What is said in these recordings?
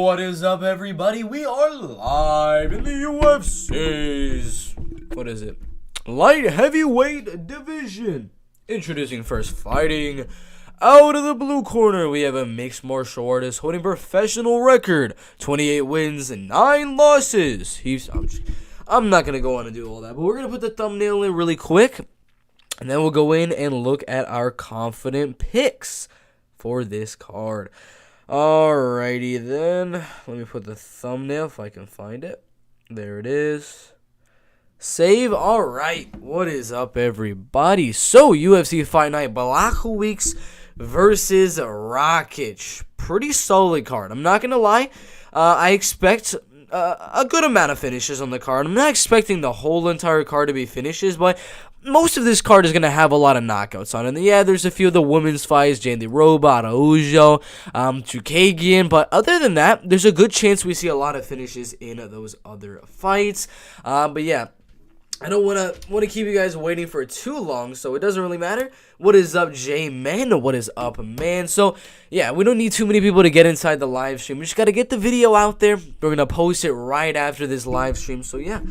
What is up, everybody? We are live in the UFC's, what is it? Light heavyweight division. Introducing first, fighting out of the blue corner, we have a mixed martial artist holding professional record, 28 wins and 9 losses. I'm not going to go on and do all that, but we're going to put the thumbnail in really quick, and then we'll go in and look at our confident picks for this card. Alrighty then, let me put the thumbnail if I can find it. There it is. Save. Alright, what is up, everybody? So, UFC Fight Night, Błachowicz versus Rakić. Pretty solid card, I'm not gonna lie. I expect a good amount of finishes on the card. I'm not expecting the whole entire card to be finishes, but most of this card is going to have a lot of knockouts on it. And yeah, there's a few of the women's fights, Jandy Roba, Araujo, Chukagi, but other than that, there's a good chance we see a lot of finishes in those other fights. But yeah, I don't want to keep you guys waiting for too long, so it doesn't really matter. What is up, J-Man? What is up, man? So, yeah, we don't need too many people to get inside the live stream. We just got to get the video out there. We're going to post it right after this live stream. So, yeah,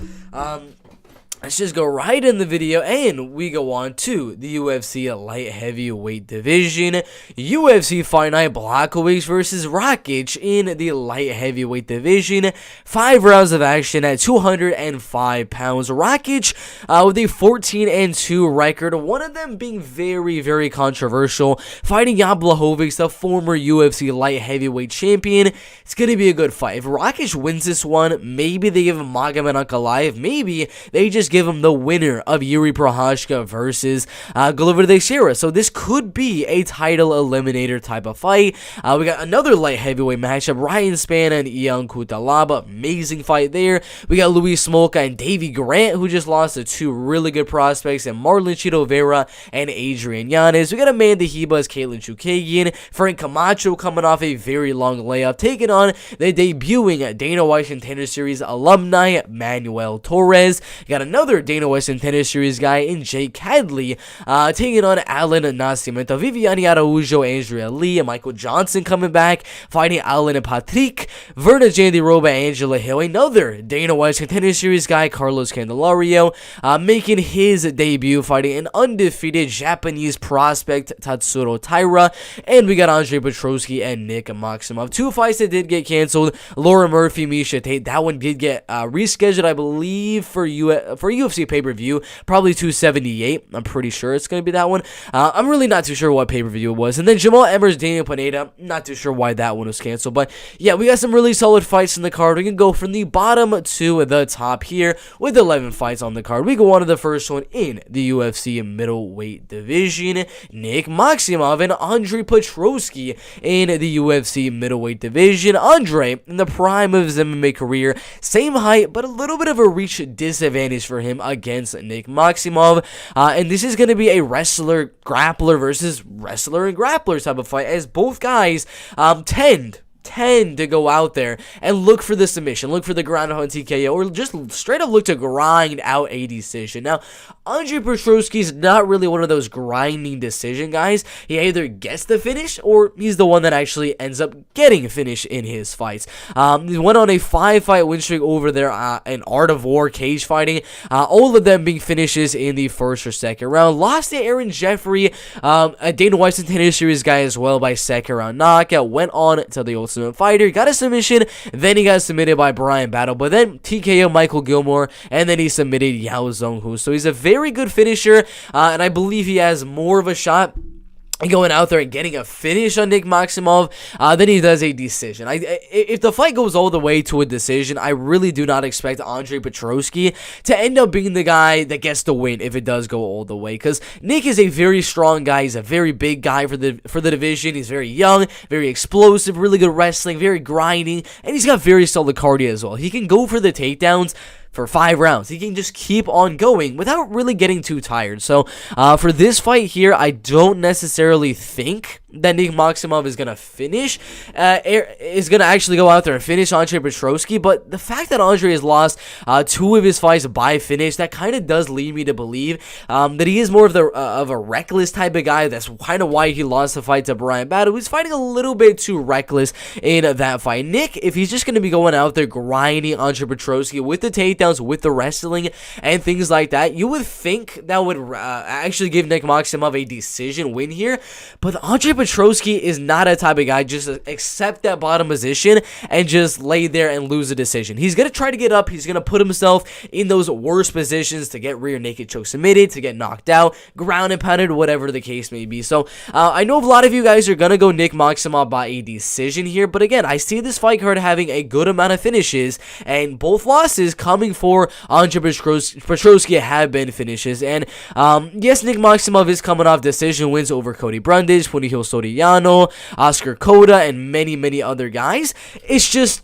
let's just go right in the video, and we go on to the UFC light heavyweight division. UFC Fight Night, Błachowicz versus Rakić in the light heavyweight division. 5 rounds of action at 205 pounds. Rakić with a 14-2 record, one of them being very, very controversial. Fighting Błachowicz, the former UFC light heavyweight champion. It's going to be a good fight. If Rakić wins this one, maybe they give him Magomed Ankalaev. Maybe they just give him the winner of Yuri Prochazka versus Glover Teixeira. So this could be a title eliminator type of fight. We got another light heavyweight matchup, Ryan Spann and Ian Kuttalaba. Amazing fight there. We got Luis Smoka and Davey Grant, who just lost to 2 really good prospects, and Marlon Chito Vera and Adrian Yanez. We got Amanda Hebus, Caitlyn, Chukagi, Frank Camacho coming off a very long layup, taking on the debuting Dana White Contender Series alumni Manuel Torres. We got another Dana White Contender Series guy in Jake Hadley, taking on Alla, Nacimento, Viviane Araujo, Andrea Lee, and Michael Johnson coming back, fighting Alla and Patrick, Verna Jandy Roba, Angela Hill, another Dana White Contender Series guy, Carlos Candelario, making his debut, fighting an undefeated Japanese prospect, Tatsuro Taira, and we got Andre Pertrowski and Nick Maximov. 2 fights that did get canceled, Laura Murphy, Miesha Tate, that one did get rescheduled, I believe, for UFC pay-per-view, probably 278. I'm pretty sure it's going to be that one. I'm really not too sure what pay-per-view it was. And then Jamal Emmers, Daniel Pineda, not too sure why that one was canceled. But yeah, we got some really solid fights in the card. We can go from the bottom to the top here with 11 fights on the card. We go on to the first one in the UFC middleweight division. Nick Maximov and Andre Pertrowski in the UFC middleweight division. Andre, in the prime of his MMA career, same height, but a little bit of a reach disadvantage for him against Nick Maximov, and this is going to be a wrestler grappler versus wrestler and grappler type of fight, as both guys tend to go out there and look for the submission, look for the ground hunt TKO, or just straight up look to grind out a decision. Now, Andre Pertrowski is not really one of those grinding decision guys. He either gets the finish, or he's the one that actually ends up getting a finish in his fights. He went on a 5-fight win streak over there in Art of War cage fighting, all of them being finishes in the first or second round. Lost to Aaron Jeffrey, a Dana White Contender Series guy as well, by second round knockout. Went on to the Ultimate Fighter, got a submission, then he got submitted by Brian Battle, but then TKO Michael Gilmore, and then he submitted Yao Zhonghu. So he's a very good finisher, and I believe he has more of a shot going out there and getting a finish on Nick Maximov than he does a decision. If the fight goes all the way to a decision, I really do not expect Andre Pertrowski to end up being the guy that gets the win if it does go all the way, because Nick is a very strong guy. He's a very big guy for the division. He's very young, very explosive, really good wrestling, very grinding, and he's got very solid cardio as well. He can go for the takedowns for 5 rounds. He can just keep on going without really getting too tired. So for this fight here, I don't necessarily think that Nick Maximov is going to finish, is going to actually go out there and finish Andre Pertrowski, but the fact that Andre has lost 2 of his fights by finish, that kind of does lead me to believe that he is more of a reckless type of guy. That's kind of why he lost the fight to Brian Battle, who's fighting a little bit too reckless in that fight. Nick, if he's just going to be going out there grinding Andre Pertrowski with the takedowns, with the wrestling, and things like that, you would think that would actually give Nick Maximov a decision win here, but Andre Pertrowski is not a type of guy just accept that bottom position and just lay there and lose a decision. He's going to try to get up, he's going to put himself in those worst positions to get rear naked choke submitted, to get knocked out, ground and pounded, whatever the case may be. So I know a lot of you guys are going to go Nick Maximov by a decision here, but again, I see this fight card having a good amount of finishes, and both losses coming for Andre Pertrowski have been finishes. And yes, Nick Maximov is coming off decision wins over Cody Brundage, Punihil Soriano, Oscar Cota, and many other guys. It's just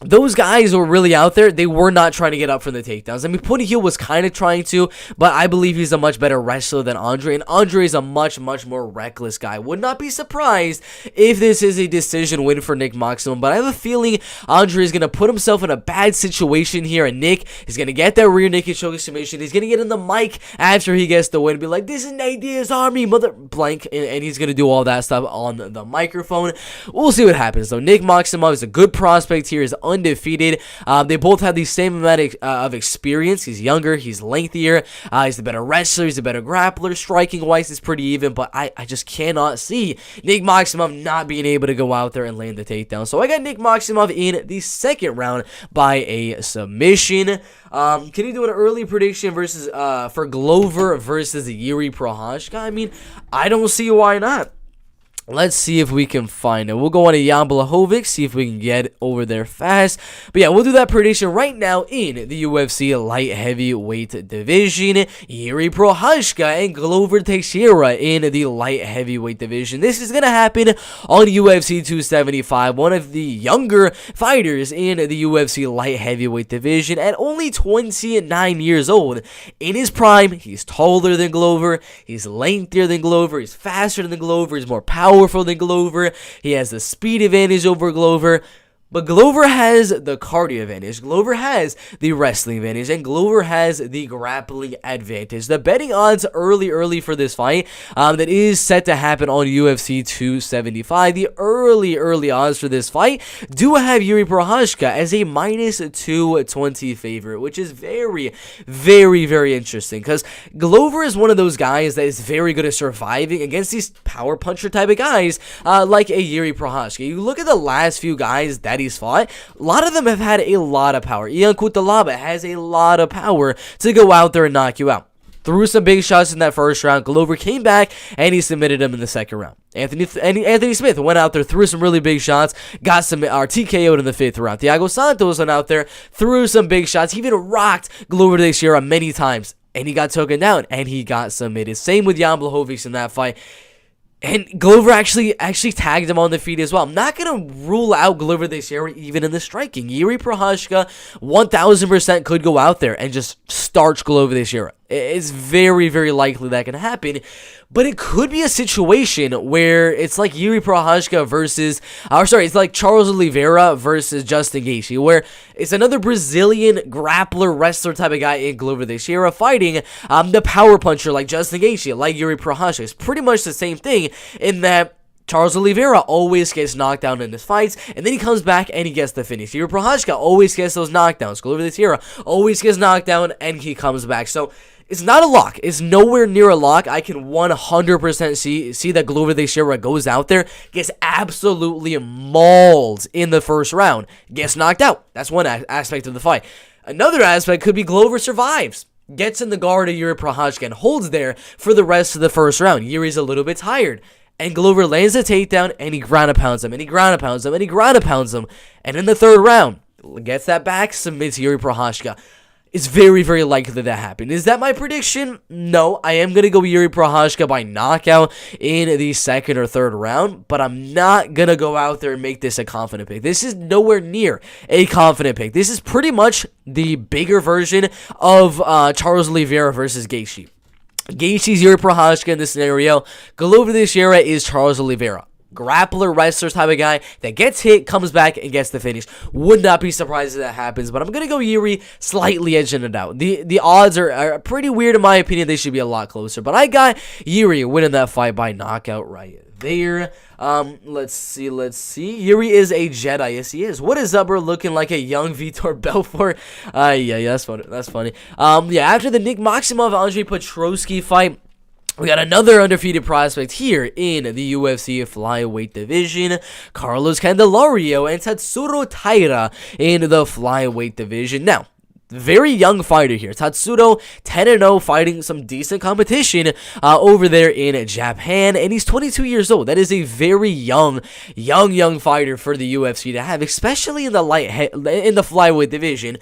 those guys were really out there. They were not trying to get up from the takedowns. I mean, Punihil was kind of trying to, but I believe he's a much better wrestler than Andre, and Andre is a much more reckless guy. Would not be surprised if this is a decision win for Nick Maximov, but I have a feeling Andre is going to put himself in a bad situation here, and Nick is going to get that rear naked choke submission. He's going to get in the mic after he gets the win and be like, "This is Nate Diaz's Army, mother blank," and he's going to do all that stuff on the microphone. We'll see what happens, though. Nick Maximov is a good prospect here. He's undefeated. They both have the same amount of experience. He's younger, he's lengthier, he's the better wrestler, he's a better grappler. Striking wise is pretty even, but I just cannot see Nick Maximov not being able to go out there and land the takedown. So I got Nick Maximov in the second round by a submission. Can you do an early prediction versus for Glover versus Yuri Prochazka? I mean, I don't see why not. Let's see if we can find it. We'll go on to Jan Błachowicz, see if we can get over there fast. But yeah, we'll do that prediction right now in the UFC light heavyweight division. Yuri Prochazka and Glover Teixeira in the light heavyweight division. This is going to happen on UFC 275. One of the younger fighters in the UFC light heavyweight division at only 29 years old. In his prime, he's taller than Glover, he's lengthier than Glover, he's faster than Glover, he's more powerful than Glover, he has the speed advantage over Glover, but Glover has the cardio advantage, Glover has the wrestling advantage, and Glover has the grappling advantage. The betting odds early for this fight that is set to happen on UFC 275, the early odds for this fight do have Yuri Prochazka as a minus 220 favorite, which is very interesting, because Glover is one of those guys that is very good at surviving against these power puncher type of guys like a Yuri Prochazka. You look at the last few guys that he's fought, a lot of them have had a lot of power. Kuttalaba has a lot of power to go out there and knock you out. Threw some big shots in that first round. Glover came back and he submitted him in the second round. Anthony Smith went out there, threw some really big shots, got some TKO'd in the fifth round. Thiago Santos went out there, threw some big shots. He even rocked Glover Teixeira many times, and he got taken down and he got submitted. Same with Jan Błachowicz in that fight. And Glover actually tagged him on the feet as well. I'm not going to rule out Glover Teixeira even in the striking. Yuri Prochazka 1000% could go out there and just starch Glover Teixeira. It's very likely that can happen. But it could be a situation where it's like Yuri Prochazka it's like Charles Oliveira versus Justin Gaethje, where it's another Brazilian grappler, wrestler type of guy in Glover Teixeira fighting the power puncher like Justin Gaethje, like Yuri Prochazka. It's pretty much the same thing in that Charles Oliveira always gets knocked down in his fights, and then he comes back and he gets the finish. Yuri Prochazka always gets those knockdowns. Glover Teixeira always gets knocked down and he comes back. So it's not a lock. It's nowhere near a lock. I can 100% see that Glover Teixeira goes out there, gets absolutely mauled in the first round, gets knocked out. That's one aspect of the fight. Another aspect could be Glover survives, gets in the guard of Yuri Prochazka and holds there for the rest of the first round. Yuri's a little bit tired, and Glover lands a takedown, and he ground and pounds him, and he ground and pounds him, and he ground and pounds him, and in the third round, gets that back, submits Yuri Prochazka. It's very likely that happened. Is that my prediction? No, I am going to go Yuri Prochazka by knockout in the second or third round, but I'm not going to go out there and make this a confident pick. This is nowhere near a confident pick. This is pretty much the bigger version of Charles Oliveira versus Gaethje. Gaethje's Yuri Prochazka in this scenario. Golovkin this year is Charles Oliveira. Grappler, wrestler type of guy that gets hit, comes back, and gets the finish. Would not be surprised if that happens, but I'm going to go Yuri, slightly edging it out. The odds are pretty weird in my opinion. They should be a lot closer, but I got Yuri winning that fight by knockout right there. Let's see. Yuri is a Jedi. Yes, he is. What is up, bro? Looking like a young Vitor Belfort. Yeah, that's funny. After the Nick Maximov-Andre Pertrowski fight, we got another undefeated prospect here in the UFC flyweight division. Carlos Candelario and Tatsuro Taira in the flyweight division. Now, very young fighter here. Tatsuro 10-0, fighting some decent competition over there in Japan, and he's 22 years old. That is a very young fighter for the UFC to have, especially in the flyweight division.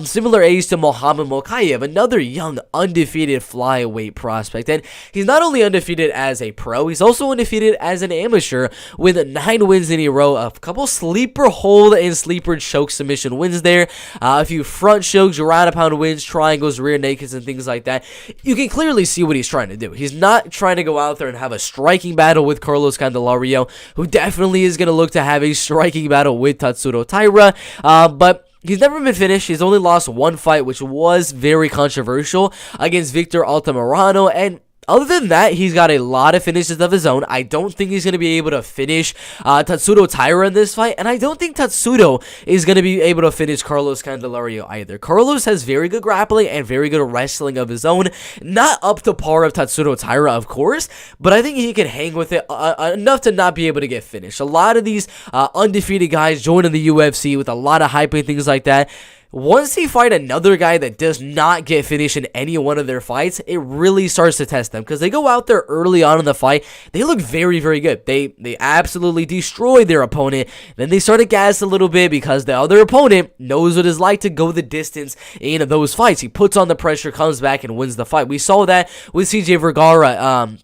Similar age to Mohamed Mokayev, another young undefeated flyweight prospect, and he's not only undefeated as a pro, he's also undefeated as an amateur with 9 wins in a row, a couple sleeper hold and sleeper choke submission wins there, a few front chokes, ground and pound wins, triangles, rear nakeds, and things like that. You can clearly see what he's trying to do. He's not trying to go out there and have a striking battle with Carlos Candelario, who definitely is going to look to have a striking battle with Tatsuro Taira, but he's never been finished. He's only lost one fight, which was very controversial, against Victor Altamirano, and other than that, he's got a lot of finishes of his own. I don't think he's going to be able to finish Tatsuro Taira in this fight, and I don't think Tatsuro is going to be able to finish Carlos Candelario either. Carlos has very good grappling and very good wrestling of his own. Not up to par of Tatsuro Taira, of course, but I think he can hang with it enough to not be able to get finished. A lot of these undefeated guys joining the UFC with a lot of hype and things like that. Once they fight another guy that does not get finished in any one of their fights, it really starts to test them, because they go out there early on in the fight, they look very, very good. They absolutely destroy their opponent. Then they start to gas a little bit because the other opponent knows what it's like to go the distance in those fights. He puts on the pressure, comes back, and wins the fight. We saw that with CJ Vergara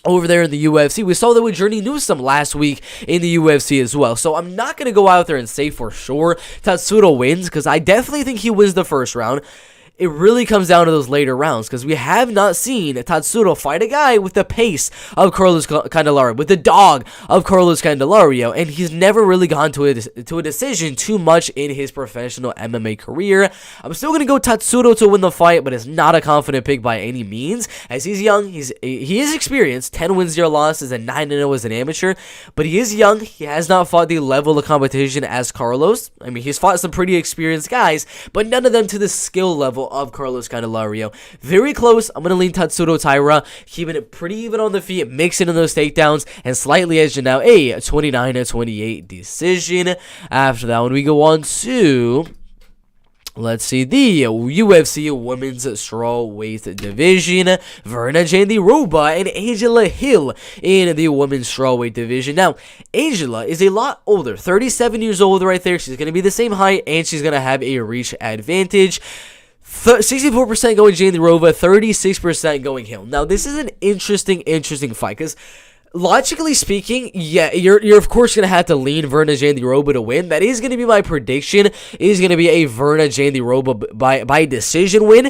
over there in the UFC. We saw that with Journey Newsome last week in the UFC as well. So I'm not going to go out there and say for sure Tatsuro wins, because I definitely think he wins the first round. It really comes down to those later rounds, because we have not seen Tatsuro fight a guy with the pace of Carlos Candelario, with the dog of Carlos Candelario, and he's never really gone to a decision too much in his professional MMA career. I'm still going to go Tatsuro to win the fight, but it's not a confident pick by any means, as he's young, he is experienced, 10 wins, 0 losses, and 9-0 as an amateur, but he is young, he has not fought the level of competition as Carlos. I mean, he's fought some pretty experienced guys, but none of them to the skill level of Carlos Candelario. Very close. I'm going to lean Tatsuro Taira, keeping it pretty even on the feet, mixing in those takedowns, and slightly edging out a 29-28 decision. After that one, we go on to, let's see, the UFC Women's Strawweight Division. Verna Jandiroba and Angela Hill in the Women's Strawweight Division. Now, Angela is a lot older, 37 years old right there. She's going to be the same height, and she's going to have a reach advantage. 64% going Jandiroba, 36% going Hill. Now, this is an interesting fight, because logically speaking, yeah, you're of course going to have to lean Verna Jandiroba to win. That is going to be my prediction. It is going to be a Verna Jandiroba by decision win.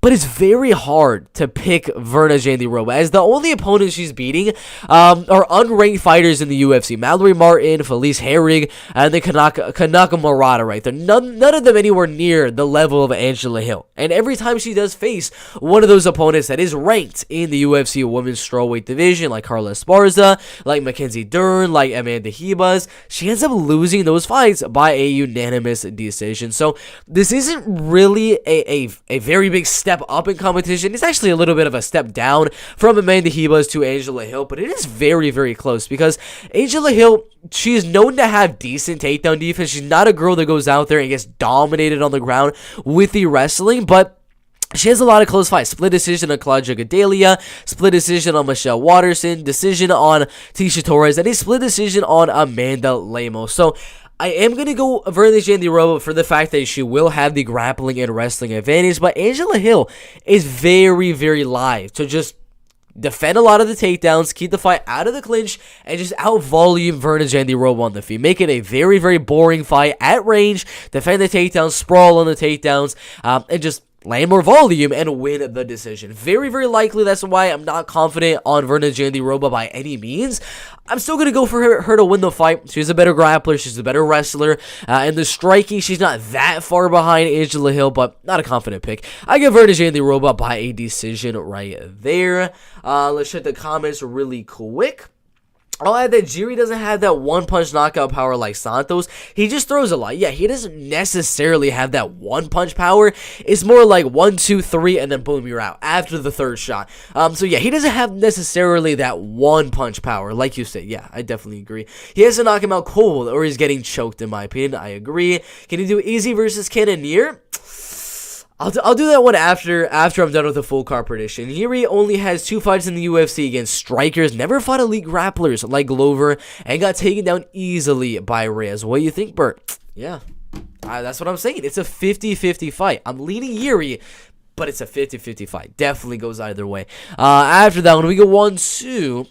But it's very hard to pick Verna Jandiroba, as the only opponents she's beating are unranked fighters in the UFC. Mallory Martin, Felice Herrig, and the Kanaka Murata right there. None of them anywhere near the level of Angela Hill. And every time she does face one of those opponents that is ranked in the UFC Women's Strawweight Division, like Carla Esparza, like Mackenzie Dern, like Amanda Hebus, she ends up losing those fights by a unanimous decision. So this isn't really a very big step up in competition. It's actually a little bit of a step down from Amanda Hebus to Angela Hill, but it is very, very close, because Angela Hill, she is known to have decent takedown defense. She's not a girl that goes out there and gets dominated on the ground with the wrestling, but she has a lot of close fights. Split decision on Claudia Gadelia, split decision on Michelle Watterson, decision on Tisha Torres, and a split decision on Amanda Lemos. So I am going to go Verna Jandiroba for the fact that she will have the grappling and wrestling advantage, but Angela Hill is very, very live to just defend a lot of the takedowns, keep the fight out of the clinch, and just out-volume Verna Jandiroba on the feet. Make it a very, very boring fight at range, defend the takedowns, sprawl on the takedowns, and just land more volume, and win the decision. Very, very likely. That's why I'm not confident on Virna Jandiroba by any means. I'm still going to go for her to win the fight. She's a better grappler. She's a better wrestler. And the striking, she's not that far behind Angela Hill, but not a confident pick. I give Virna Jandiroba by a decision right there. Let's check the comments really quick. I'll add that Jiri doesn't have that one-punch knockout power like Santos. He just throws a lot. Yeah, he doesn't necessarily have that one-punch power. It's more like 1, 2, 3, and then boom, you're out after the third shot. So yeah, he doesn't have necessarily that one-punch power, like you said. Yeah, I definitely agree. He has to knock him out cold, or he's getting choked, in my opinion. I agree. Can he do easy versus Cannonier? I'll do that one after I'm done with the full card prediction. Yuri only has 2 fights in the UFC against strikers, never fought elite grapplers like Glover, and got taken down easily by Reyes. What do you think, Bert? Yeah, that's what I'm saying. It's a 50-50 fight. I'm leaning Yuri, but it's a 50-50 fight. Definitely goes either way. After that one, we go on to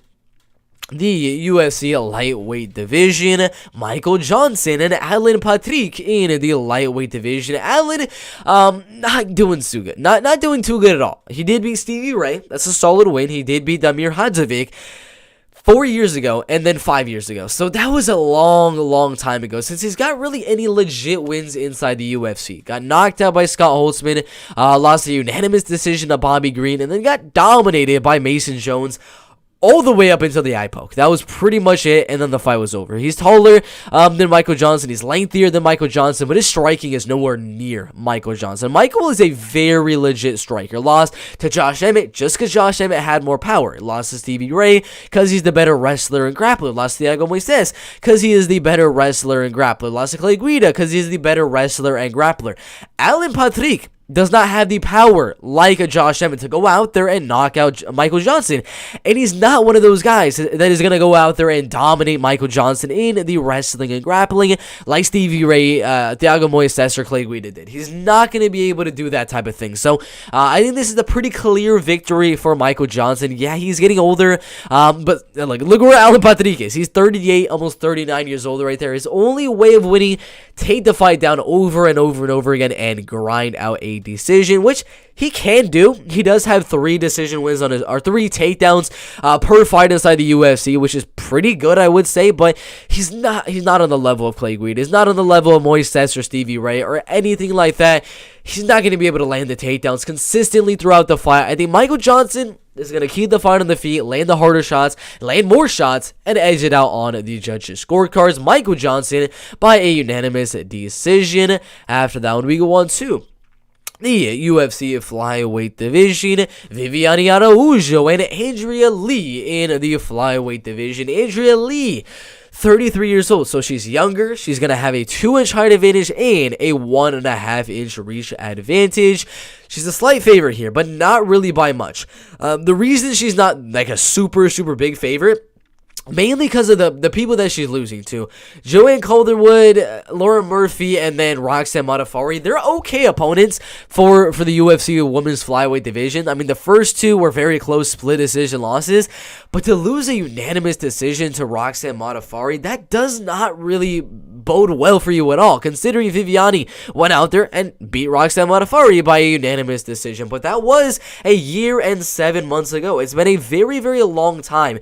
the UFC lightweight division. Michael Johnson and Alan Patrick in the lightweight division. Alan, not doing too good. Not doing too good at all. He did beat Stevie Ray. That's a solid win. He did beat Damir Hadzovic 4 years ago and then 5 years ago. So that was a long time ago since he's got really any legit wins inside the UFC. Got knocked out by Scott Holtzman, lost a unanimous decision to Bobby Green, and then got dominated by Mason Jones all the way up until the eye poke. That was pretty much it, and then the fight was over. He's taller than Michael Johnson. He's lengthier than Michael Johnson, but his striking is nowhere near Michael Johnson. Michael is a very legit striker. Lost to Josh Emmett just because Josh Emmett had more power. Lost to Stevie Ray because he's the better wrestler and grappler. Lost to Thiago Moises because he is the better wrestler and grappler. Lost to Clay Guida because he's the better wrestler and grappler. Alan Patrick does not have the power like a Josh Emmett to go out there and knock out Michael Johnson. And he's not one of those guys that is going to go out there and dominate Michael Johnson in the wrestling and grappling like Stevie Ray, Thiago Moises, or Clay Guida did. He's not going to be able to do that type of thing. So I think this is a pretty clear victory for Michael Johnson. Yeah, he's getting older, but look where Alan Patrick is. He's 38, almost 39 years old right there. His only way of winning, take the fight down over and over and over again and grind out a decision, which he can do. He does have 3 decision wins on his, or 3 takedowns per fight inside the UFC, which is pretty good, I would say. But he's not on the level of Clay Guida. He's not on the level of Moises or Stevie Ray or anything like that. He's not going to be able to land the takedowns consistently throughout the fight. I think Michael Johnson is going to keep the fight on the feet, land the harder shots, land more shots, and edge it out on the judges' scorecards. Michael Johnson by a unanimous decision. After that one, we go on to the UFC flyweight division. Viviane Araújo and Andrea Lee in the flyweight division. Andrea Lee, 33 years old, so she's younger. She's going to have a 2-inch height advantage and a 1.5-inch reach advantage. She's a slight favorite here, but not really by much. The reason she's not like a super big favorite, mainly because of the people that she's losing to. Joanne Calderwood, Laura Murphy, and then Roxanne Modafferi. They're okay opponents for the UFC women's flyweight division. I mean, the first 2 were very close split decision losses, but to lose a unanimous decision to Roxanne Modafferi, that does not really bode well for you at all, considering Viviane went out there and beat Roxanne Modafferi by a unanimous decision. But that was a year and 7 months ago. It's been a very long time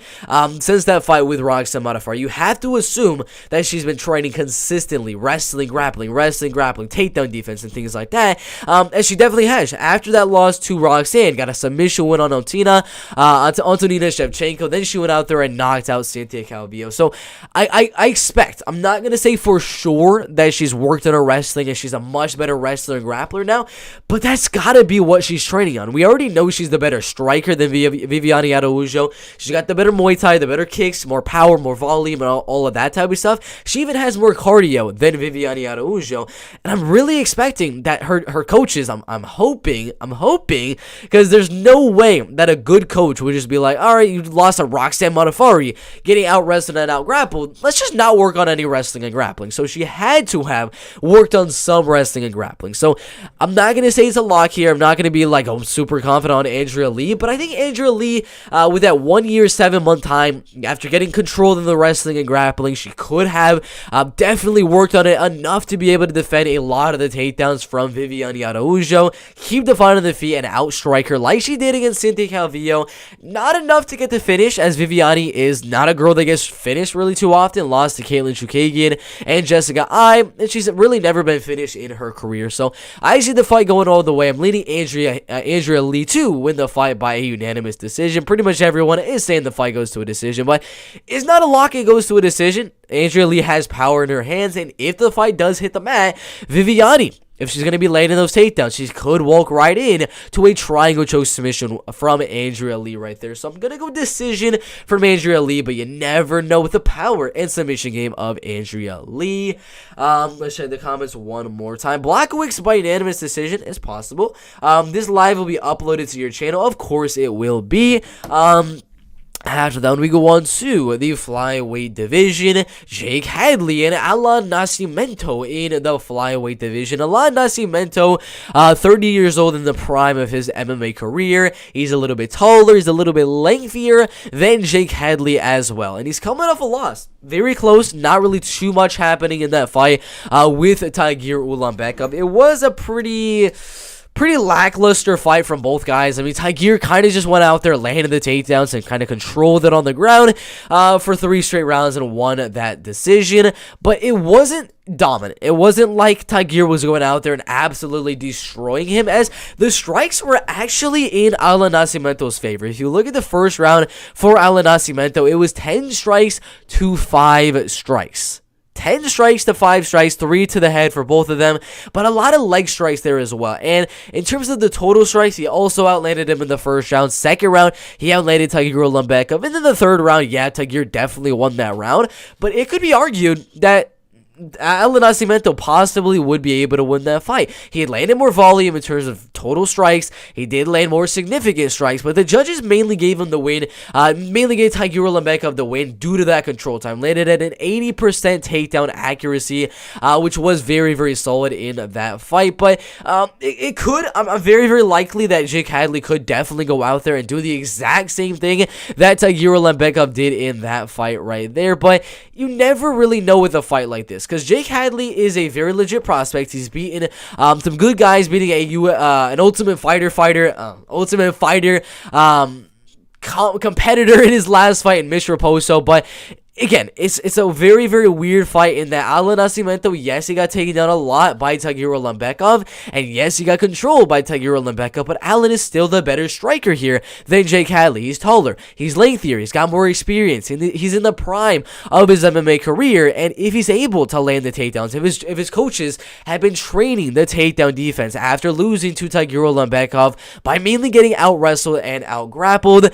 since that fight with Roxanne Modafferi. You have to assume that she's been training consistently, wrestling, grappling, takedown defense, and things like that. And she definitely has. After that loss to Roxanne, got a submission win on Antonina Shevchenko. Then she went out there and knocked out Cynthia Calvillo. So I expect, I'm not going to say for sure that she's worked on her wrestling and she's a much better wrestler and grappler now, but that's got to be what she's training on. We already know she's the better striker than Viviane Araújo. She's got the better Muay Thai, the better kicks, more power, more volume, and all of that type of stuff. She even has more cardio than Viviane Araújo, and I'm really expecting that her coaches, I'm hoping, because there's no way that a good coach would just be like, all right, you lost to Roxanne Modafferi, getting out wrestled and out grappled. Let's just not work on any wrestling and grappling. grappling. So she had to have worked on some wrestling and grappling. So I'm not going to say it's a lock here. I'm not going to be like, I'm super confident on Andrea Lee. But I think Andrea Lee, with that 1 year, 7 month time, after getting control in the wrestling and grappling, she could have definitely worked on it enough to be able to defend a lot of the takedowns from Viviane Araújo, keep the fight on the feet, and outstrike her like she did against Cynthia Calvillo. Not enough to get the finish, as Viviane is not a girl that gets finished really too often. Lost to Caitlyn Chukagi and Jessica Ai, and she's really never been finished in her career. So I see the fight going all the way. I'm leaning Andrea Lee to win the fight by a unanimous decision. Pretty much everyone is saying the fight goes to a decision, but it's not a lock. It goes to a decision. Andrea Lee has power in her hands, and if the fight does hit the mat, Viviane, if she's going to be laying in those takedowns, she could walk right in to a triangle choke submission from Andrea Lee right there. So I'm going to go decision from Andrea Lee, but you never know with the power and submission game of Andrea Lee. Let's check the comments one more time. Błachowicz by unanimous decision is possible. This live will be uploaded to your channel. Of course it will be. After that, we go on to the flyweight division. Jake Hadley and Alla Nacimento in the flyweight division. Alla Nacimento, 30 years old, in the prime of his MMA career. He's a little bit taller. He's a little bit lengthier than Jake Hadley as well. And he's coming off a loss. Very close. Not really too much happening in that fight with Tagir Ulanbekov. It was a pretty lackluster fight from both guys. I mean, Tagir kind of just went out there, landed the takedowns, and kind of controlled it on the ground for 3 straight rounds and won that decision. But it wasn't dominant. It wasn't like Tagir was going out there and absolutely destroying him, as the strikes were actually in Alla Nacimento's favor. If you look at the first round for Alla Nacimento, it was 10 strikes to 5 strikes. 10 strikes to 5 strikes, 3 to the head for both of them, but a lot of leg strikes there as well. And in terms of the total strikes, he also outlanded him in the first round. Second round, he outlanded Tagir Ulanbekov. And then the third round, yeah, Tagir definitely won that round, but it could be argued that Alla Nacimento possibly would be able to win that fight. He had landed more volume in terms of total strikes. He did land more significant strikes, but the judges mainly gave him the win. Mainly gave Tagir Ulanbekov the win due to that control time. Landed at an 80% takedown accuracy, which was very, very solid in that fight. But it could. I'm very, very likely that Jake Hadley could definitely go out there and do the exact same thing that Tagir Ulanbekov did in that fight right there. But you never really know with a fight like this, because Jake Hadley is a very legit prospect. He's beaten some good guys, beating an Ultimate Fighter competitor in his last fight in Mitch Raposo. But again, it's a very, very weird fight in that Alla Nacimento, yes, he got taken down a lot by Tagir Ulanbekov, and yes, he got controlled by Tagir Ulanbekov, but Allen is still the better striker here than Jake Hadley. He's taller, he's lengthier, he's got more experience, and he's in the prime of his MMA career, and if he's able to land the takedowns, if his coaches have been training the takedown defense after losing to Tagir Ulanbekov by mainly getting out-wrestled and out-grappled,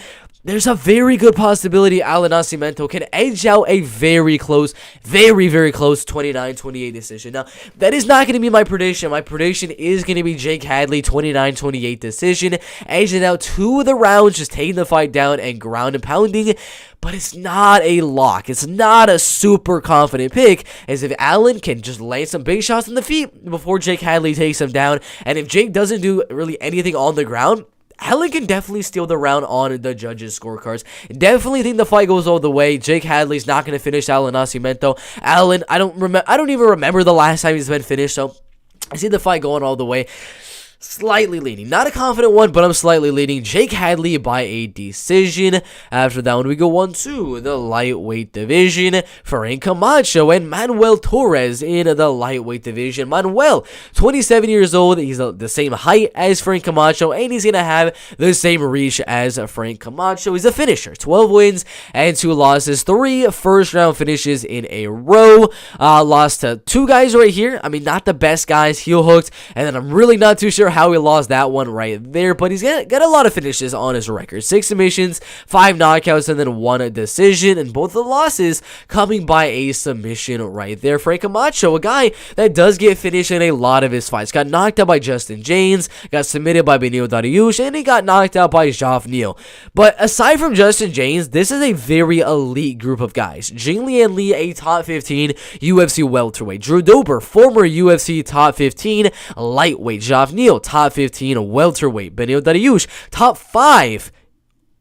there's a very good possibility Alla Nacimento can edge out a very close, very, very close 29-28 decision. Now, that is not going to be my prediction. My prediction is going to be Jake Hadley 29-28 decision, edging out 2 of the rounds, just taking the fight down and ground and pounding. But it's not a lock. It's not a super confident pick, as if Allen can just land some big shots in the feet before Jake Hadley takes him down, and if Jake doesn't do really anything on the ground, Allen can definitely steal the round on the judges' scorecards. Definitely think the fight goes all the way. Jake Hadley's not going to finish Alla Nacimento. Allen, I don't even remember the last time he's been finished, so I see the fight going all the way. Slightly leading. Not a confident one, but I'm slightly leading Jake Hadley by a decision. After that one, we go on to the lightweight division. Frank Camacho and Manuel Torres in the lightweight division. Manuel, 27 years old. He's the same height as Frank Camacho, and he's going to have the same reach as Frank Camacho. He's a finisher. 12 wins and 2 losses. 3 first-round finishes in a row. Lost to 2 guys right here. I mean, not the best guys. Heel hooked. And then I'm really not too sure how he lost that one right there, but he's got a lot of finishes on his record. 6 submissions, 5 knockouts, and then 1 decision, and both the losses coming by a submission right there. Frank Camacho, a guy that does get finished in a lot of his fights. Got knocked out by Justin James, got submitted by Benil Dariush, and he got knocked out by Jaf Neal. But aside from Justin James, this is a very elite group of guys. Jinglian Lee, a top 15 UFC welterweight. Drew Dober, former UFC top 15 lightweight. Jaf Neal, top 15 welterweight. Benil Dariush, top 5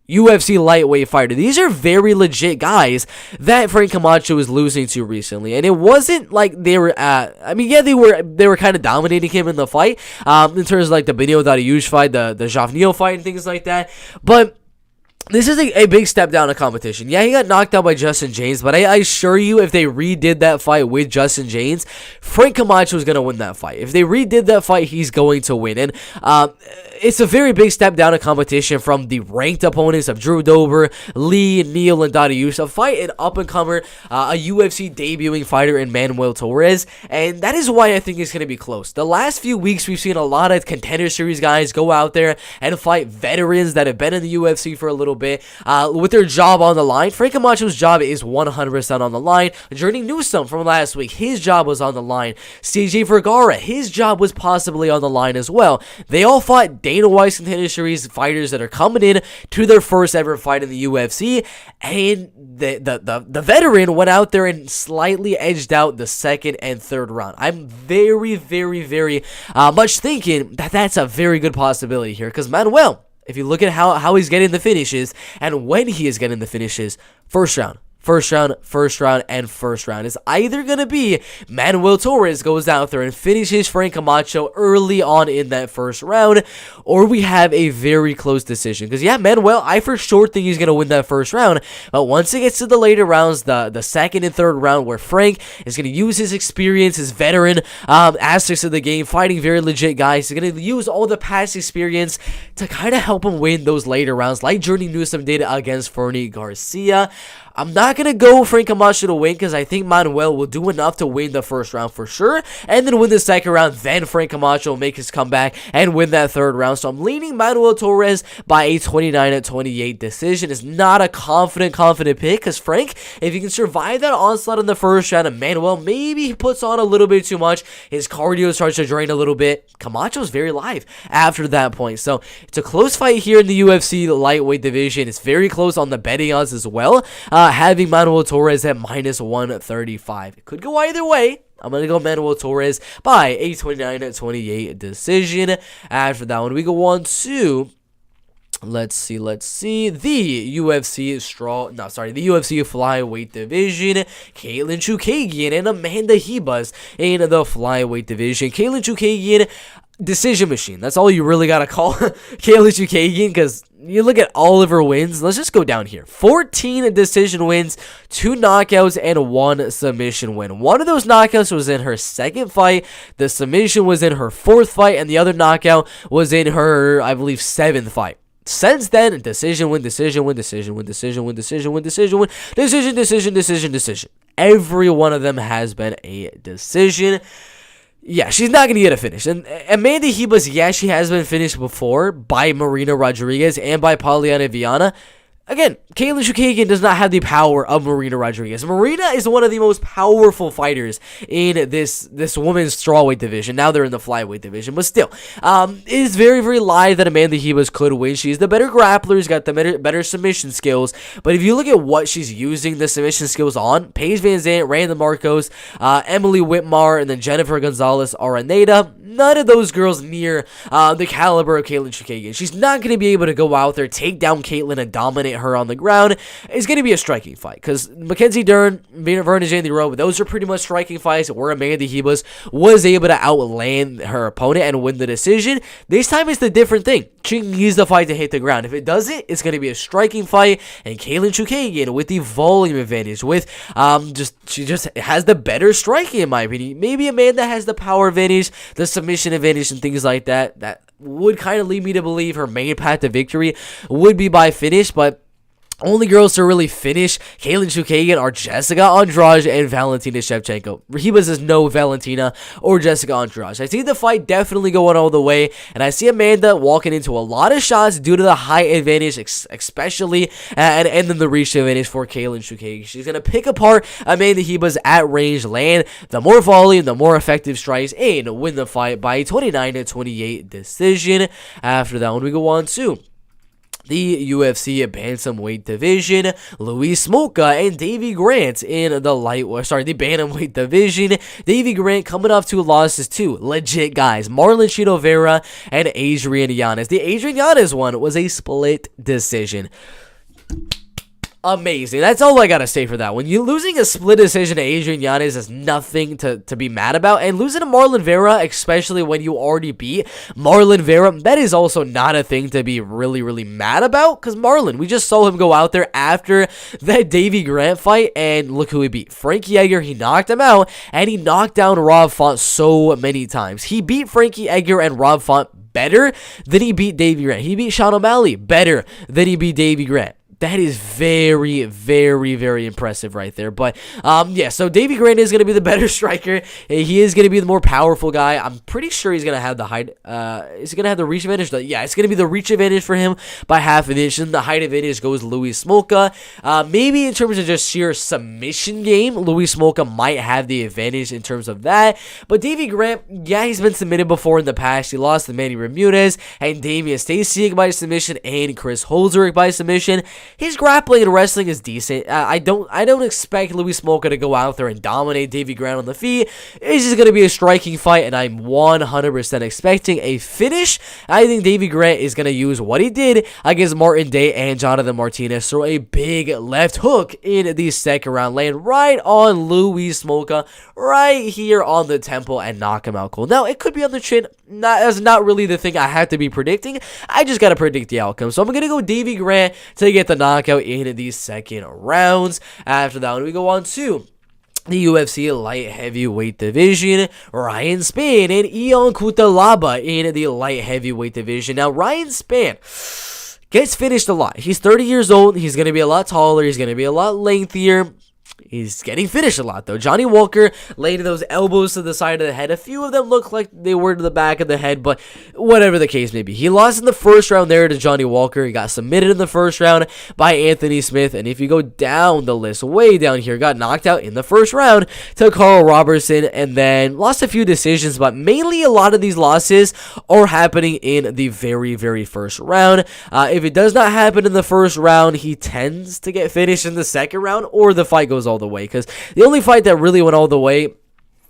UFC lightweight fighter. These are very legit guys that Frank Camacho is losing to recently, and it wasn't like they were they were kind of dominating him in the fight, in terms of like the Benil Dariush fight, the Jaf Neal fight, and things like that. But this is a big step down in competition. Yeah, he got knocked out by Justin James, but I assure you, if they redid that fight with Justin James, Frank Camacho is going to win that fight. If they redid that fight, he's going to win. And it's a very big step down in competition from the ranked opponents of Drew Dober, Lee, Neal, and Dariush. A fight an up-and-comer, a UFC debuting fighter in Manuel Torres, and that is why I think it's going to be close. The last few weeks, we've seen a lot of Contender Series guys go out there and fight veterans that have been in the UFC for a little bit, with their job on the line. Frank Camacho's job is 100% on the line. Jordan Newsom from last week, his job was on the line. CJ Vergara, his job was possibly on the line as well. They all fought Dana White's Contender Series fighters that are coming in to their first ever fight in the UFC, and the veteran went out there and slightly edged out the second and third round. I'm very, very, very much thinking that that's a very good possibility here, because Manuel, if you look at how he's getting the finishes and when he is getting the finishes, first round, and first round is either going to be Manuel Torres goes out there and finishes Frank Camacho early on in that first round, or we have a very close decision. Because, yeah, Manuel, I for sure think he's going to win that first round, but once it gets to the later rounds, the second and third round, where Frank is going to use his experience, his veteran aspects of the game, fighting very legit guys, he's going to use all the past experience to kind of help him win those later rounds, like Jordan Newsom did against Fernie Garcia. I'm not going to go Frank Camacho to win, because I think Manuel will do enough to win the first round for sure, and then win the second round. Then Frank Camacho will make his comeback and win that third round. So I'm leaning Manuel Torres by a 29-28 decision. It's not a confident pick, because Frank, if he can survive that onslaught in the first round, and Manuel maybe he puts on a little bit too much, his cardio starts to drain a little bit, Camacho's very live after that point. So it's a close fight here in the UFC lightweight division. It's very close on the betting odds as well. Having Manuel Torres at minus 135. It could go either way. I'm going to go Manuel Torres by a 29-28 decision. After that one, we go on to, let's see, the UFC flyweight division. Caitlyn Chukagi and Amanda Hebus in the flyweight division. Caitlyn Chukagi, decision machine. That's all you really got to call Caitlyn Chukagi, because you look at all of her wins. Let's just go down here. 14 decision wins, 2 knockouts, and 1 submission win. One of those knockouts was in her second fight. The submission was in her 4th fight, and the other knockout was in her, I believe, 7th fight. Since then, decision win. Every one of them has been a decision. Yeah, she's not going to get a finish. And Amanda Hebus, yeah, she has been finished before by Marina Rodriguez and by Poliana Viana. Again, Caitlyn Chukagi does not have the power of Marina Rodriguez. Marina is one of the most powerful fighters in this women's strawweight division. Now they're in the flyweight division, but still, it is very, very live that Amanda Hebus could win. She's the better grappler. She's got the better submission skills. But if you look at what she's using the submission skills on, Paige Van Zandt, Randa Marcos, Emily Whitmar, and then Jennifer Gonzalez Araneda, none of those girls near the caliber of Caitlyn Chukagi. She's not going to be able to go out there, take down Caitlyn, and dominate her on the ground. It's going to be a striking fight, because Mackenzie Dern, Vernon Jane Rowe, those are pretty much striking fights where Amanda Hebus was able to outland her opponent and win the decision. This time it's the different thing. She needs the fight to hit the ground. If it doesn't, it's going to be a striking fight, and Caitlyn Chukagi with the volume advantage, with she just has the better striking, in my opinion. Maybe Amanda has the power advantage, the submission advantage, and things like that. That would kind of lead me to believe her main path to victory would be by finish, but Only girls to really finish Caitlyn Chukagi are Jessica Andrade and Valentina Shevchenko. Hebus is no Valentina or Jessica Andrade. I see the fight definitely going all the way, and I see Amanda walking into a lot of shots due to the height advantage, especially, and then the reach advantage for Caitlyn Chukagi. She's going to pick apart Amanda Hebus at range, land the more volume, the more effective strikes, and win the fight by a 29-28 decision. After that one, we go on to the UFC Bantamweight division. Louis Smoka and Davey Grant in the the Bantamweight division. Davey Grant coming off 2 losses to legit guys, Marlon Chito Vera and Adrian Yanez. The Adrian Yanez one was a split decision. Amazing. That's all I gotta say for that one. You losing a split decision to Adrian Yanez is nothing to be mad about, and losing to Marlon Vera, especially when you already beat Marlon Vera, that is also not a thing to be really mad about, because Marlon, we just saw him go out there after that Davey Grant fight, and look who he beat. Frankie Edgar. He knocked him out, and he knocked down Rob Font so many times. He beat Frankie Edgar and Rob Font better than he beat Davey Grant. He beat Sean O'Malley better than he beat Davey Grant. That is very impressive right there. But, yeah, so Davey Grant is going to be the better striker. He is going to be the more powerful guy. I'm pretty sure he's going to have the height. Is he going to have the reach advantage? Yeah, it's going to be the reach advantage for him by half an inch. And the height advantage goes Louis Smoka. Maybe in terms of just sheer submission game, Louis Smoka might have the advantage in terms of that. But Davey Grant, yeah, he's been submitted before in the past. He lost to Manny Ramirez and Damian Stasiak by submission and Chris Holzerick by submission. His grappling and wrestling is decent. I don't expect Louis Smoka to go out there and dominate Davey Grant on the feet. It's just going to be a striking fight, and I'm 100% expecting a finish. I think Davey Grant is going to use what he did against Martin Day and Jonathan Martinez. Throw a big left hook in the second round, land right on Louis Smoka, right here on the temple, and knock him out cold. Now, it could be on the chin. That's not really the thing I have to be predicting. I just got to predict the outcome. So I'm going to go Davey Grant to get the knockout in the second rounds. After that one, we go on to the UFC light heavyweight division. Ryan Spann and Ion Kuttalaba in the light heavyweight division. Now, Ryan Spann gets finished a lot. He's 30 years old. He's going to be a lot taller. He's going to be a lot lengthier. He's getting finished a lot, though. Johnny Walker laid those elbows to the side of the head. A few of them look like they were to the back of the head, but whatever the case may be. He lost in the first round there to Johnny Walker. He got submitted in the first round by Anthony Smith. And if you go down the list, way down here, got knocked out in the first round to Carl Robertson, and then lost a few decisions, but mainly a lot of these losses are happening in the very first round. If it does not happen in the first round, he tends to get finished in the second round, or the fight goes all the way, because the only fight that really went all the way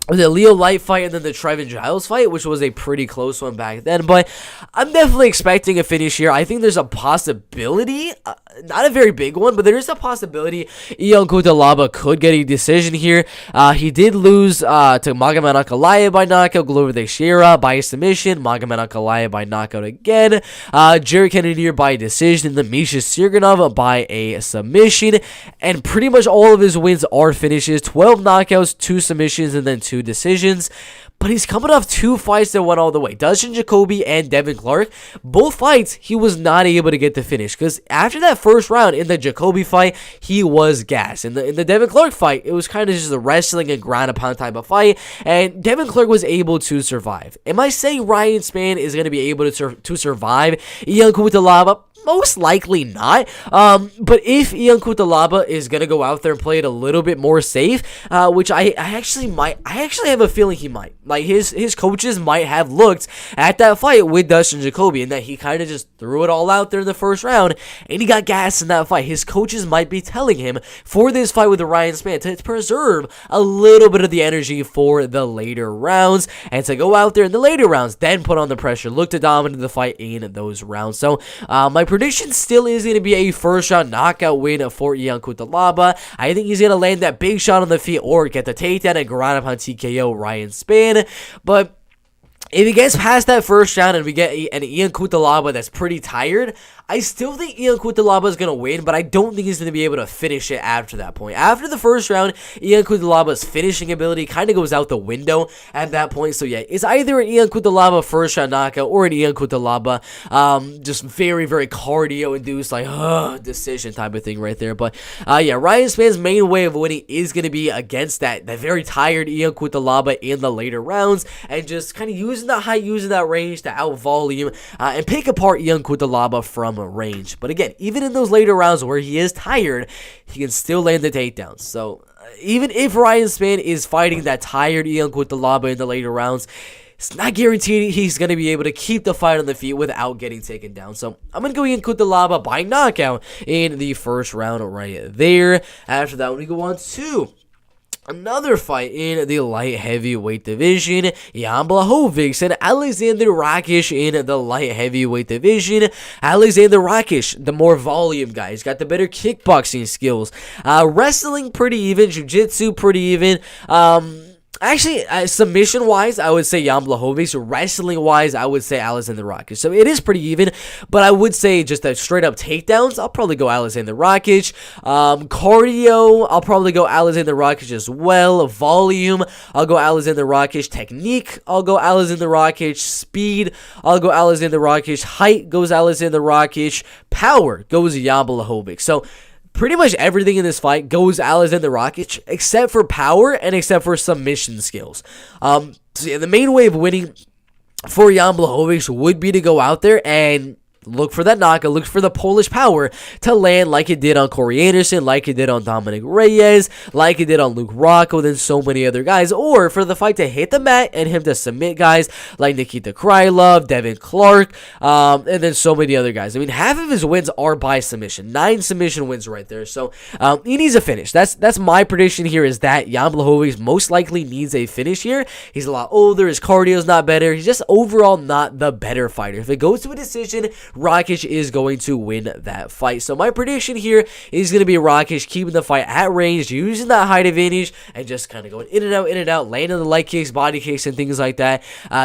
was the Leo Light fight and then the Trevin Giles fight, which was a pretty close one back then. But I'm definitely expecting a finish here. I think there's a possibility, not a very big one, but there is a possibility Ion Kuttalaba could get a decision here. He did lose to Magomed Ankalaev by knockout, Glover Teixeira by submission, Magomed Ankalaev by knockout again, Jared Cannonier by decision, and then Misha Sirganov by a submission. And pretty much all of his wins are finishes, 12 knockouts, 2 submissions, and then 2 decisions. But he's coming off 2 fights that went all the way. Dustin Jacoby and Devin Clark. Both fights, he was not able to get the finish. Because after that first round in the Jacoby fight, he was gassed. In the Devin Clark fight, it was kind of just a wrestling and ground and pound type of fight. And Devin Clark was able to survive. Am I saying Ryan Spann is going to be able to survive Ion Kuttalaba? Most likely not. But if Ion Kuttalaba is gonna go out there and play it a little bit more safe, which I actually have a feeling he might. Like his coaches might have looked at that fight with Dustin Jacoby, and that he kind of just threw it all out there in the first round, and he got gassed in that fight. His coaches might be telling him for this fight with Ryan Spann to preserve a little bit of the energy for the later rounds, and to go out there in the later rounds, then put on the pressure, look to dominate the fight in those rounds. So my prediction still is going to be a first round knockout win for Ion Kuttalaba. I think he's going to land that big shot on the feet or get the takedown and ground upon TKO Ryan Spann. But if he gets past that first round and we get an Ion Kuttalaba that's pretty tired, I still think Ian Kuttalaba is going to win, but I don't think he's going to be able to finish it after that point. After the first round, Ian Kuttalaba's finishing ability kind of goes out the window at that point. So yeah, it's either an Ian Kuttalaba first round knockout or an Ian Kuttalaba just very, very cardio-induced, like, decision type of thing right there. But yeah, Ryan Spann's main way of winning is going to be against that very tired Ian Kuttalaba in the later rounds, and just kind of using that height, using that range to out-volume and pick apart Ian Kuttalaba from range. But again, even in those later rounds where he is tired, he can still land the takedowns. So even if Ryan Spann is fighting that tired Ian Kuttalaba in the later rounds, it's not guaranteed he's going to be able to keep the fight on the feet without getting taken down. So I'm going to go Ian Kuttalaba by knockout in the first round right there. After that, we go on to another fight in the light heavyweight division. Jan Błachowicz and Alexander Rakić in the light heavyweight division. Alexander Rakić, the more volume guy. He's got the better kickboxing skills. Wrestling pretty even. Jiu-jitsu pretty even. Actually, submission-wise, I would say Jan Błachowicz. Wrestling-wise, I would say Alexander Rakić. So it is pretty even, but I would say just that straight-up takedowns, I'll probably go Alexander Rakić. Cardio, I'll probably go Alexander Rakić as well. Volume, I'll go Alexander Rakić. Technique, I'll go Alexander Rakić. Speed, I'll go Alexander Rakić. Height goes Alexander Rakić. Power goes Jan Błachowicz. So pretty much everything in this fight goes Alexander Rakić, except for power and except for submission skills. So yeah, the main way of winning for Jan Błachowicz would be to go out there and look for that knockout, look for the Polish power to land like it did on Corey Anderson, like it did on Dominic Reyes, like it did on Luke Rockhold, and so many other guys. Or for the fight to hit the mat and him to submit guys like Nikita Krylov, Devin Clark, and then so many other guys. I mean, half of his wins are by submission. 9 submission wins right there. So he needs a finish. That's my prediction here, is that Jan Błachowicz most likely needs a finish here. He's a lot older. His cardio's not better. He's just overall not the better fighter. If it goes to a decision, Rakić is going to win that fight. So my prediction here is going to be Rakić keeping the fight at range, using that height advantage, and just kind of going in and out, landing the leg kicks, body kicks, and things like that.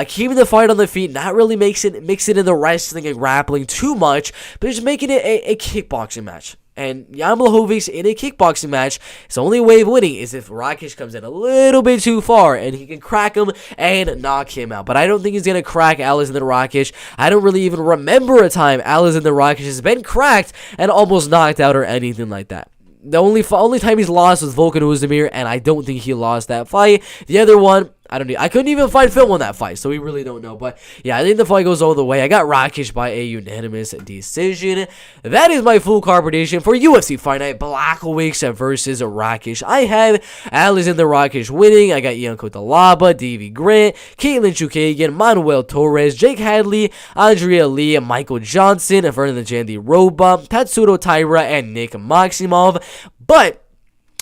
Keeping the fight on the feet, not really mixing in the wrestling and grappling too much, but just making it a kickboxing match. And Jan Błachowicz in a kickboxing match, his only way of winning is if Rakić comes in a little bit too far and he can crack him and knock him out. But I don't think he's going to crack Alexander Rakić. I don't really even remember a time Alexander Rakić has been cracked and almost knocked out or anything like that. The only time he's lost was Volkan Oezdemir, and I don't think he lost that fight. The other one, I couldn't even find film on that fight, so we really don't know. But yeah, I think the fight goes all the way. I got Rakić by a unanimous decision. That is my full card prediction for UFC Fight Night Błachowicz versus Rakić. I have Alexander Rakić winning. I got Ian Kuttalaba, Davey Grant, Caitlyn Chukagi, Manuel Torres, Jake Hadley, Andrea Lee, Michael Johnson, Fernando Jandy Roba, Tatsuro Taira, and Nick Maximov. But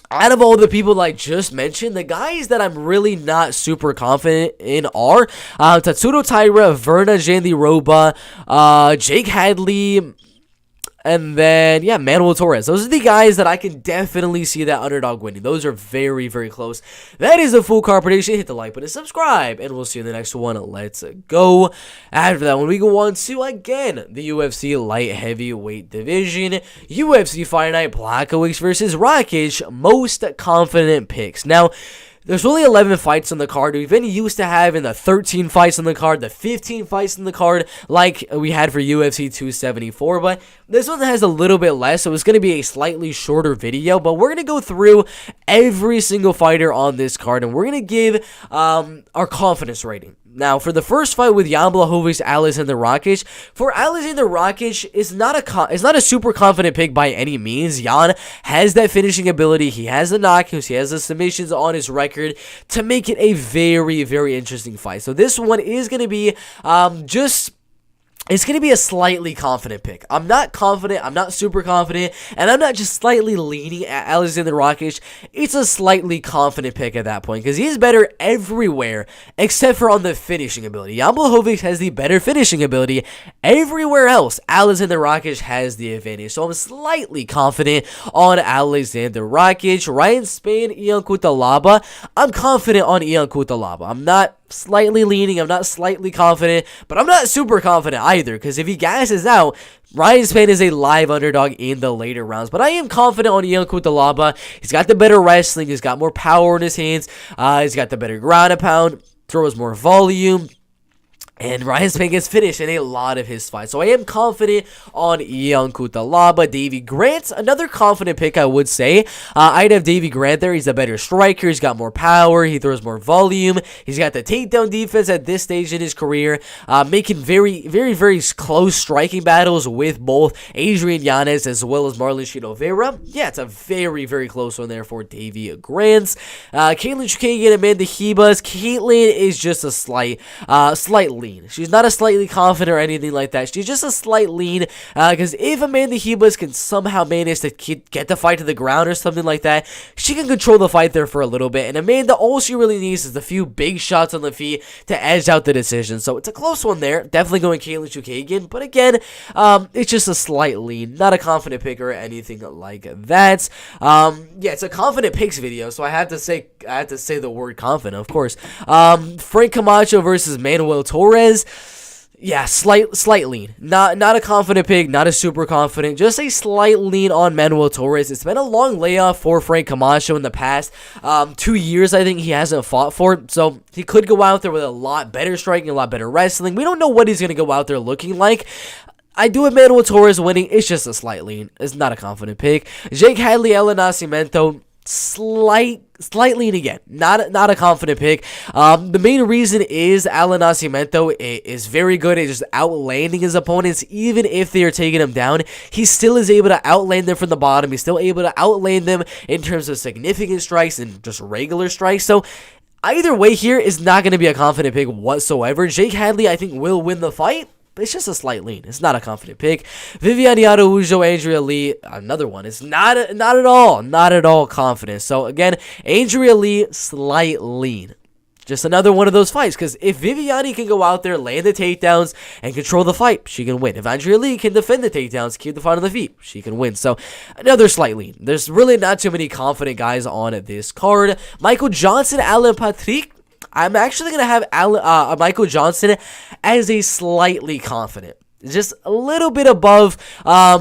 out of all the people that I just mentioned, the guys that I'm really not super confident in are Tatsuro Taira, Verna Jandy Roba, Jake Hadley, and then, yeah, Manuel Torres. Those are the guys that I can definitely see that underdog winning. Those are very, very close. That is a full card prediction. Hit the like button, subscribe, and we'll see you in the next one. Let's go. After that, when we go on to, again, the UFC light heavyweight division, UFC Fight Night Błachowicz versus Rakić, most confident picks. Now, there's only 11 fights on the card. We've been used to having the 13 fights on the card, the 15 fights on the card, like we had for UFC 274. But this one has a little bit less, so it's going to be a slightly shorter video. But we're going to go through every single fighter on this card, and we're going to give our confidence rating. Now, for the first fight with Jan Błachowicz, Alexander Rakić, for Alexander Rakić, it's not a super confident pick by any means. Jan has that finishing ability. He has the knockouts. He has the submissions on his record to make it a very, very interesting fight. So this one is going to be it's going to be a slightly confident pick. I'm not confident, I'm not super confident, and I'm not just slightly leaning at Alexander Rakić. It's a slightly confident pick at that point, because he's better everywhere except for on the finishing ability. Jan Błachowicz has the better finishing ability. Everywhere else, Alexander Rakić has the advantage. So I'm slightly confident on Alexander Rakić. Ryan Spann, Ian Kuttalaba. I'm confident on Ian Kuttalaba. I'm not slightly leaning. I'm not slightly confident, but I'm not super confident either, because if he gasses out, Ryan Spann is a live underdog in the later rounds. But I am confident on young Kuttalaba. He's got the better wrestling. He's got more power in his hands. He's got the better ground and pound. Throws more volume. And Ryan Spann gets finished in a lot of his fights. So I am confident on young Kuttalaba. Davey Grant, another confident pick, I would say. I'd have Davey Grant there. He's a better striker. He's got more power. He throws more volume. He's got the takedown defense at this stage in his career. Making very, very, very close striking battles with both Adrian Yanez as well as Marlon Chito Vera. Yeah, it's a very, very close one there for Davey Grant. Caitlyn Chukagi and Amanda Hebus. Caitlyn is just a slight lean. She's not a slightly confident or anything like that. She's just a slight lean, because if Amanda Hebus can somehow manage to get the fight to the ground or something like that, she can control the fight there for a little bit. And Amanda, all she really needs is a few big shots on the feet to edge out the decision. So it's a close one there. Definitely going Caitlyn Chukagi. But again, it's just a slight lean. Not a confident pick or anything like that. Yeah, it's a confident picks video, so I have to say the word confident, of course. Frank Camacho versus Manuel Torres. Yeah, slight lean. Not a confident pick, not a super confident, just a slight lean on Manuel Torres. It's been a long layoff for Frank Camacho in the past 2 years. I think he hasn't fought for, so he could go out there with a lot better striking, a lot better wrestling. We don't know what he's going to go out there looking like. I do have Manuel Torres winning. It's just a slight lean. It's not a confident pick. Jake Hadley, Alla, Nacimento. Slight lean again, not a confident pick. The main reason is Alla Nacimento is very good at just outlanding his opponents. Even if they are taking him down, he still is able to outland them from the bottom. He's still able to outland them in terms of significant strikes and just regular strikes. So either way here is not going to be a confident pick whatsoever. Jake Hadley, I think, will win the fight. But it's just a slight lean. It's not a confident pick. Viviane Araujo, Andrea Lee, another one. It's not at all confident. So again, Andrea Lee, slight lean. Just another one of those fights, because if Viviane can go out there, land the takedowns, and control the fight, she can win. If Andrea Lee can defend the takedowns, keep the fight on the feet, she can win. So, another slight lean. There's really not too many confident guys on this card. Michael Johnson, Alan Patrick. I'm actually going to have Michael Johnson as a slightly confident. Just a little bit above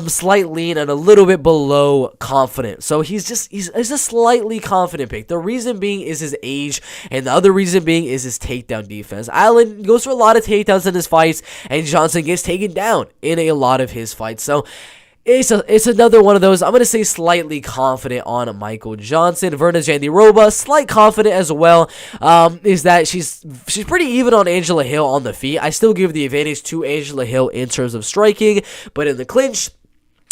slight lean and a little bit below confident. So he's a slightly confident pick. The reason being is his age, and the other reason being is his takedown defense. Allen goes for a lot of takedowns in his fights, and Johnson gets taken down in a lot of his fights. So it's another one of those. I'm going to say slightly confident on Michael Johnson. Verna Jandiroba, slight confident as well. Is that she's pretty even on Angela Hill on the feet. I still give the advantage to Angela Hill in terms of striking, but in the clinch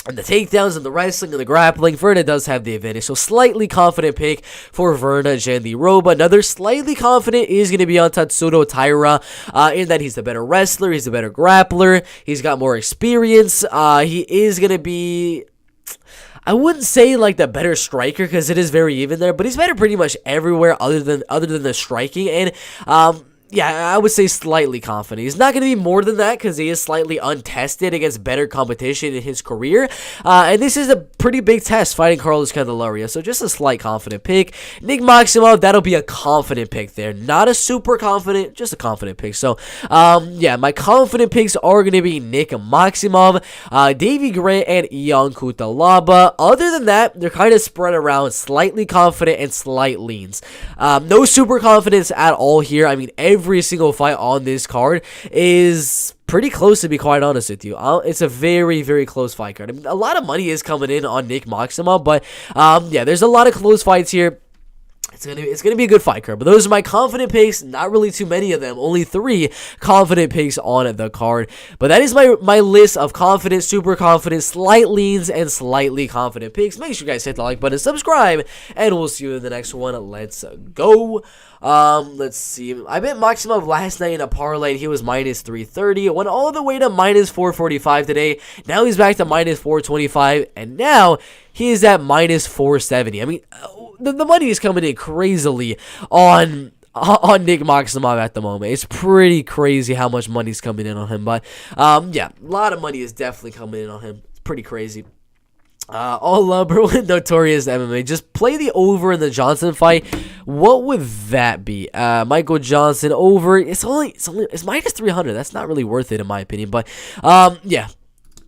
and the takedowns and the wrestling and the grappling, Verna does have the advantage. So slightly confident pick for Verna Jandiroba. Another slightly confident is going to be on Tatsuro Taira, in that he's the better wrestler, he's the better grappler, he's got more experience. He is going to be, I wouldn't say like the better striker, because it is very even there, but he's better pretty much everywhere other than the striking. And yeah, I would say slightly confident. He's not going to be more than that, because he is slightly untested against better competition in his career. And this is a pretty big test fighting Carlos Candelaria. So just a slight confident pick. Nick Maximov, that'll be a confident pick there. Not a super confident, just a confident pick. So, yeah, my confident picks are going to be Nick Maximov, Davey Grant, and young Kuttalaba. Other than that, they're kind of spread around slightly confident and slight leans. No super confidence at all here. I mean, every single fight on this card is pretty close, to be quite honest with you. It's a very, very close fight card. I mean, a lot of money is coming in on Nick Maximov, but yeah, there's a lot of close fights here. It's gonna be a good fight card. But those are my confident picks. Not really too many of them. Only 3 confident picks on the card. But that is my list of confident, super confident, slight leans, and slightly confident picks. Make sure you guys hit the like button, subscribe, and we'll see you in the next one. Let's go. Let's see. I bet Maximov last night in a parlay, and he was minus 330. It went all the way to minus 445 today. Now he's back to minus 425, and now he is at minus 470. I mean, the money is coming in crazily on Nick Maximov at the moment. It's pretty crazy how much money's coming in on him. But yeah, a lot of money is definitely coming in on him. It's pretty crazy. Alla, Berlin Notorious MMA. Just play the over in the Johnson fight. What would that be? Michael Johnson over. It's minus 300. That's not really worth it in my opinion. But yeah,